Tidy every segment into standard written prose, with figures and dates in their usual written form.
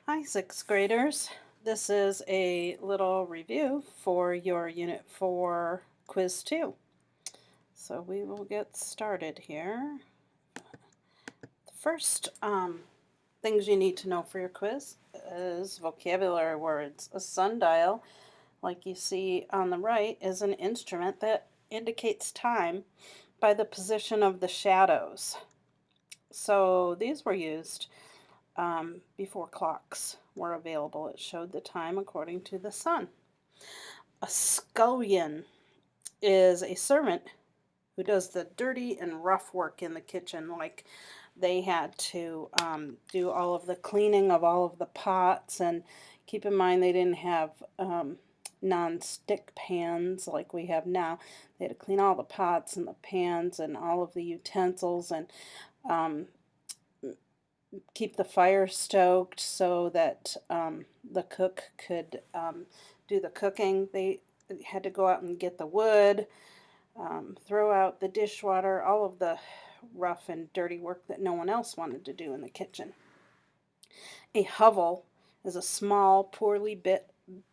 Hi, sixth graders. This is a little review for your Unit 4 Quiz 2. So we will get started here. The first things you need to know for your quiz is vocabulary words. A sundial, like you see on the right, is an instrument that indicates time by the position of the shadows. So these were used before clocks were available. It showed the time according to the sun. A scullion is a servant who does the dirty and rough work in the kitchen, like they had to do all of the cleaning of all of the pots. And keep in mind, they didn't have non-stick pans like we have now. They had to clean all the pots and the pans and all of the utensils, and um, keep the fire stoked so that the cook could do the cooking. They had to go out and get the wood, throw out the dishwater, all of the rough and dirty work that no one else wanted to do in the kitchen. A hovel is a small, poorly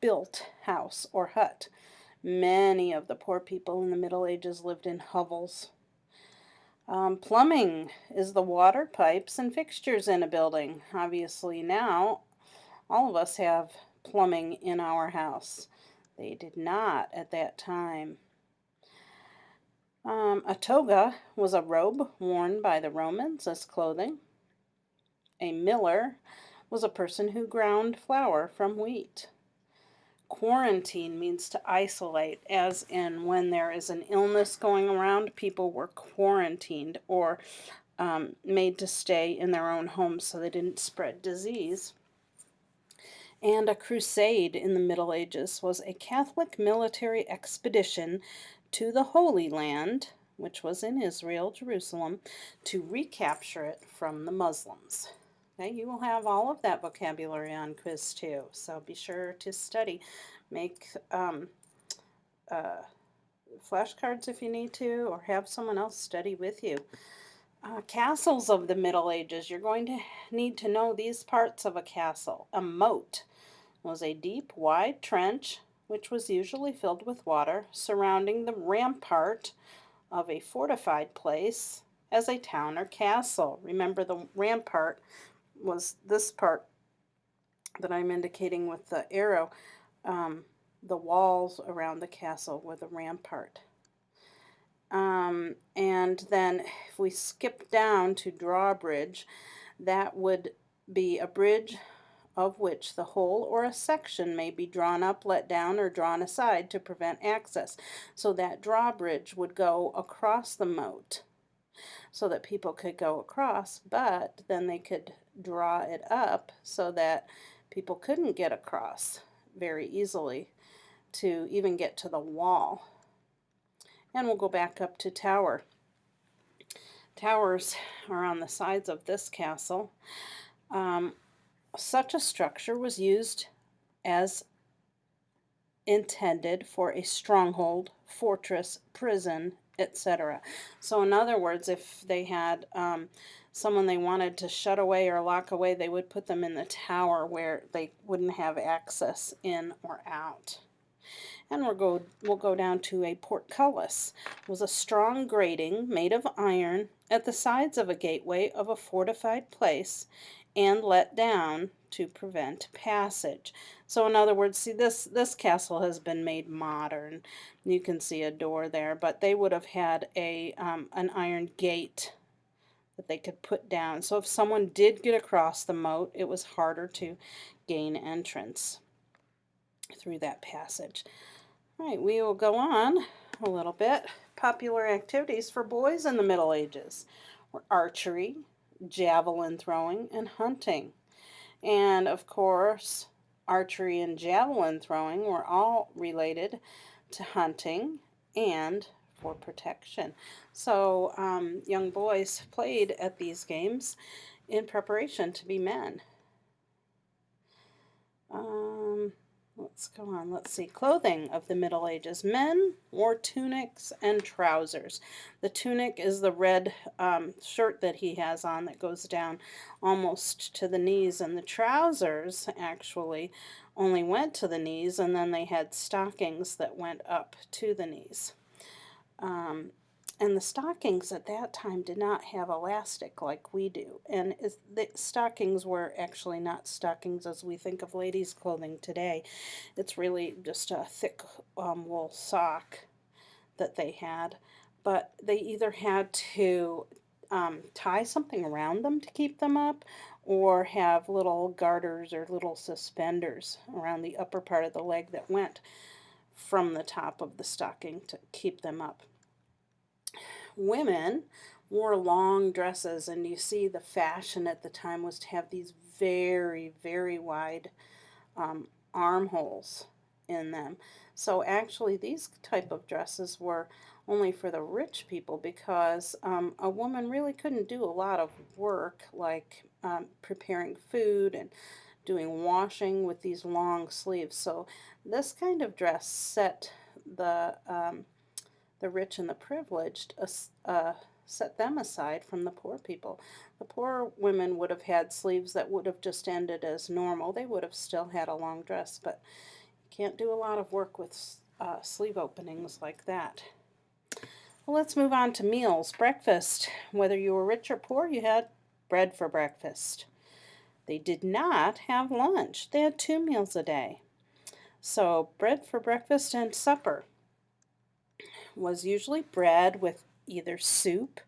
built house or hut. Many of the poor people in the Middle Ages lived in hovels. Plumbing is the water pipes and fixtures in a building. Obviously, now all of us have plumbing in our house. They did not at that time. A toga was a robe worn by the Romans as clothing. A miller was a person who ground flour from wheat. Quarantine means to isolate, as in when there is an illness going around, people were quarantined or made to stay in their own homes so they didn't spread disease. And a crusade in the Middle Ages was a Catholic military expedition to the Holy Land, which was in Israel, Jerusalem, to recapture it from the Muslims. Okay, you will have all of that vocabulary on Quiz 2, so be sure to study. Make uh, flashcards if you need to, or have someone else study with you. Castles of the Middle Ages. You're going to need to know these parts of a castle. A moat was a deep, wide trench, which was usually filled with water, surrounding the rampart of a fortified place as a town or castle. Remember, the rampart was this part that I'm indicating with the arrow. The walls around the castle were the rampart. And then if we skip down to drawbridge, that would be a bridge of which the whole or a section may be drawn up, let down, or drawn aside to prevent access. So that drawbridge would go across the moat so that people could go across, but then they could draw it up so that people couldn't get across very easily to even get to the wall. And we'll go back up to tower. Towers are on the sides of this castle. Such a structure was used as intended for a stronghold, fortress, prison, etc. So, in other words, if they had someone they wanted to shut away or lock away, they would put them in the tower where they wouldn't have access in or out. And we'll go down to a portcullis. It was a strong grating made of iron at the sides of a gateway of a fortified place and let down to prevent passage. So in other words, see, this castle has been made modern. You can see a door there, but they would have had an iron gate that they could put down. So if someone did get across the moat, it was harder to gain entrance through that passage. All right, we will go on a little bit. Popular activities for boys in the Middle Ages were archery, javelin throwing, and hunting. And of course, archery and javelin throwing were all related to hunting and for protection. So young boys played at these games in preparation to be men. Let's go on. Let's see. Clothing of the Middle Ages. Men wore tunics and trousers. The tunic is the red shirt that he has on that goes down almost to the knees, and the trousers actually only went to the knees, and then they had stockings that went up to the knees. Um, and the stockings at that time did not have elastic like we do. And the stockings were actually not stockings as we think of ladies' clothing today. It's really just a thick wool sock that they had. But they either had to tie something around them to keep them up, or have little garters or little suspenders around the upper part of the leg that went from the top of the stocking to keep them up. Women wore long dresses, and you see the fashion at the time was to have these very, very wide armholes in them. So actually, these type of dresses were only for the rich people, because a woman really couldn't do a lot of work like preparing food and doing washing with these long sleeves. So this kind of dress set the rich and the privileged set them aside from the poor people. The poor women would have had sleeves that would have just ended as normal. They would have still had a long dress, but you can't do a lot of work with sleeve openings like that. Well, let's move on to meals. Breakfast. Whether you were rich or poor, you had bread for breakfast. They did not have lunch. They had 2 meals a day. So, bread for breakfast and supper was usually bread with either soup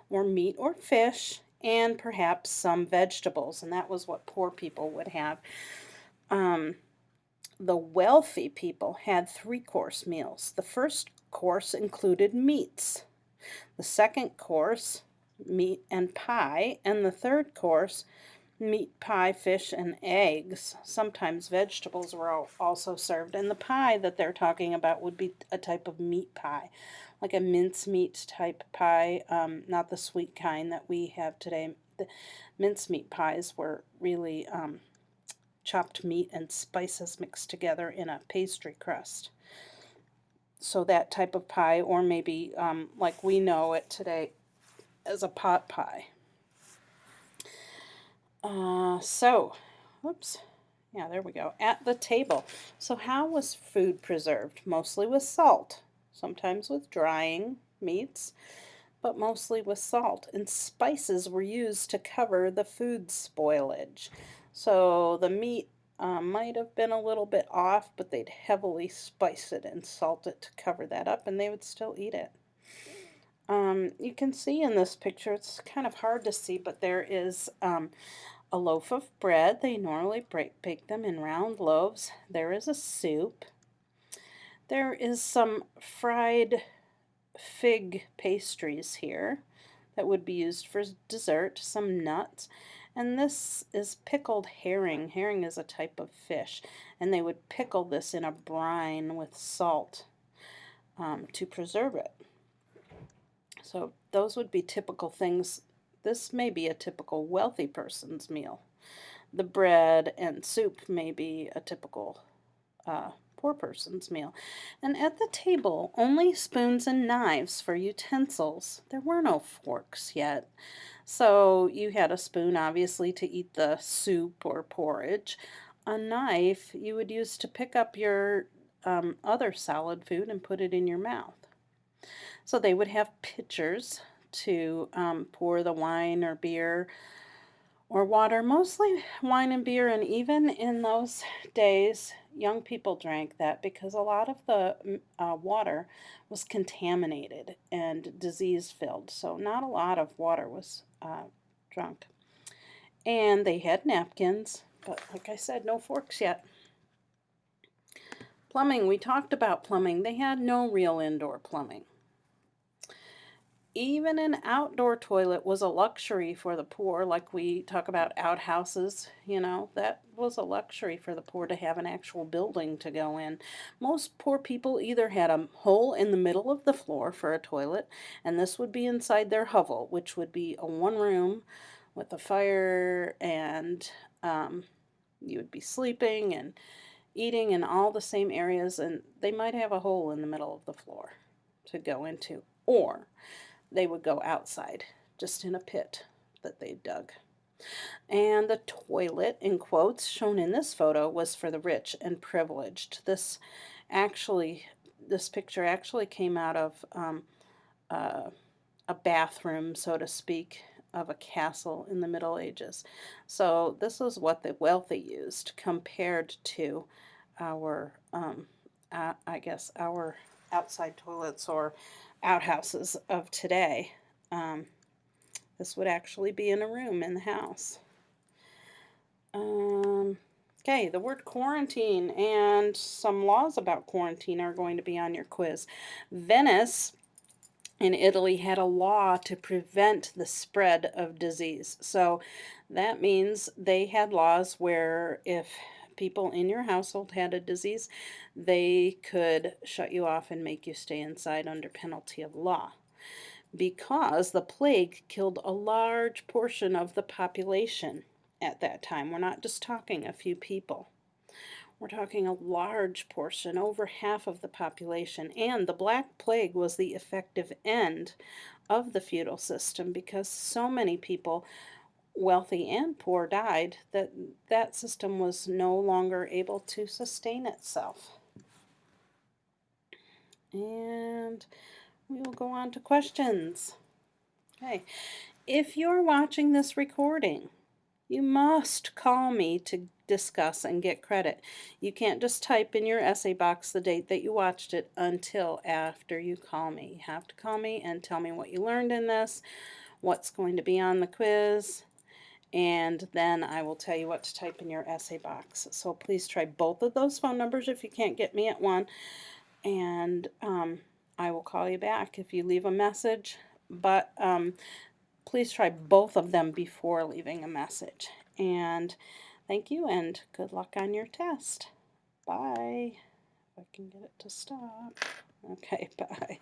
or meat or fish and perhaps some vegetables, and that was what poor people would have. Um, the wealthy people had 3 course meals. The first course included meats, the second course, meat and pie, and the third course, meat, pie, fish, and eggs. Sometimes vegetables were also served, and the pie that they're talking about would be a type of meat pie, like a mincemeat type pie, not the sweet kind that we have today. The mincemeat pies were really chopped meat and spices mixed together in a pastry crust. So that type of pie, or maybe like we know it today as a pot pie. Whoops. Yeah, there we go. At the table. So how was food preserved? Mostly with salt, sometimes with drying meats, but mostly with salt. And spices were used to cover the food spoilage. So the meat might have been a little bit off, but they'd heavily spice it and salt it to cover that up, and they would still eat it. You can see in this picture, it's kind of hard to see, but there is a loaf of bread. They normally bake them in round loaves. There is a soup. There is some fried fig pastries here that would be used for dessert, some nuts. And this is pickled herring. Herring is a type of fish, and they would pickle this in a brine with salt to preserve it. So those would be typical things. This may be a typical wealthy person's meal. The bread and soup may be a typical poor person's meal. And at the table, only spoons and knives for utensils. There were no forks yet. So you had a spoon, obviously, to eat the soup or porridge. A knife you would use to pick up your other solid food and put it in your mouth. So they would have pitchers to pour the wine or beer or water, mostly wine and beer. And even in those days, young people drank that because a lot of the water was contaminated and disease filled. So not a lot of water was drunk. And they had napkins, but like I said, no forks yet. Plumbing, we talked about plumbing. They had no real indoor plumbing. Even an outdoor toilet was a luxury for the poor, like we talk about outhouses, that was a luxury for the poor to have an actual building to go in. Most poor people either had a hole in the middle of the floor for a toilet, and this would be inside their hovel, which would be a one room with a fire, and you would be sleeping, and eating in all the same areas, and they might have a hole in the middle of the floor to go into, or they would go outside, just in a pit that they dug. And the toilet, in quotes, shown in this photo was for the rich and privileged. Actually, this picture actually came out of uh, a bathroom, so to speak, of a castle in the Middle Ages. So this was what the wealthy used compared to our, I guess, our outside toilets or outhouses of today. Um, this would actually be in a room in the house. Okay, the word quarantine and some laws about quarantine are going to be on your quiz. Venice in Italy had a law to prevent the spread of disease. So that means they had laws where if people in your household had a disease, they could shut you off and make you stay inside under penalty of law. Because the plague killed a large portion of the population at that time. We're not just talking a few people. We're talking a large portion, over half of the population. And the Black Plague was the effective end of the feudal system because so many people, wealthy and poor, died that that system was no longer able to sustain itself. And we will go on to questions. Okay, if you're watching this recording, you must call me to discuss and get credit. You can't just type in your essay box the date that you watched it until after you call me. You have to call me and tell me what you learned in this, what's going to be on the quiz, and then I will tell you what to type in your essay box. So please try both of those phone numbers if you can't get me at one, and I will call you back if you leave a message. But please try both of them before leaving a message. And thank you and good luck on your test. Bye. If I can get it to stop. Okay, bye.